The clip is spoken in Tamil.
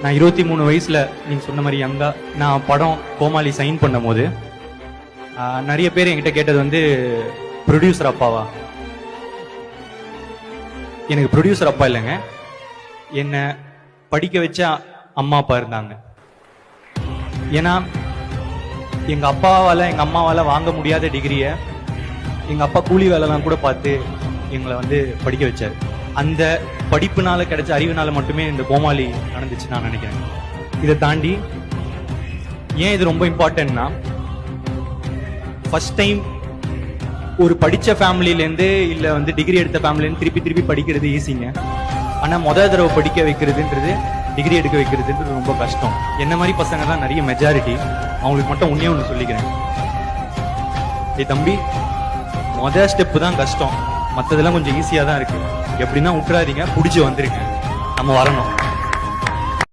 நான் 23 வயசுல நீங்க சொன்ன மாதிரி யங்கா நான் படம் கோமாளி சைன் பண்ணும் போது நிறைய பேர் என்கிட்ட கேட்டது வந்து ப்ரொடியூசர் அப்பாவா. எனக்கு ப்ரொடியூசர் அப்பா இல்லைங்க, என்ன படிக்க வச்ச அம்மா அப்பா இருந்தாங்க. ஏன்னா எங்க அப்பாவால எங்க அம்மாவால வாங்க முடியாத டிகிரியை எங்க அப்பா கூலி வேலைலாம் கூட பார்த்து எங்களை வந்து படிக்க வச்சாரு. அந்த படிப்புனால கிடைச்ச அறிவுனால மட்டுமே இந்த கோமாளி நடந்துச்சு நான் நினைக்கிறேன். இதை தாண்டி ஏன் இது ரொம்ப இம்பார்ட்டன்ட்னா, ஃபர்ஸ்ட் டைம் ஒரு படிச்ச ஃபேமிலியிலேருந்து இல்லை வந்து டிகிரி எடுத்த ஃபேமிலியிலேருந்து திருப்பி திருப்பி படிக்கிறது ஈஸிங்க. ஆனால் முதல் தடவை படிக்க வைக்கிறதுன்றது, டிகிரி எடுக்க வைக்கிறதுன்றது ரொம்ப கஷ்டம். என்ன மாதிரி பசங்க தான் நிறைய மெஜாரிட்டி. அவங்களுக்கு மட்டும் உன்னே ஒன்று சொல்லிக்கிறேன், ஏய் தம்பி, முதல் ஸ்டெப்பு தான் கஷ்டம், மற்றதெல்லாம் கொஞ்சம் ஈஸியாக தான் இருக்கு. எப்படின்னா விட்டுறாதீங்க, பிடிச்சி வந்துருங்க, நம்ம வரணும்.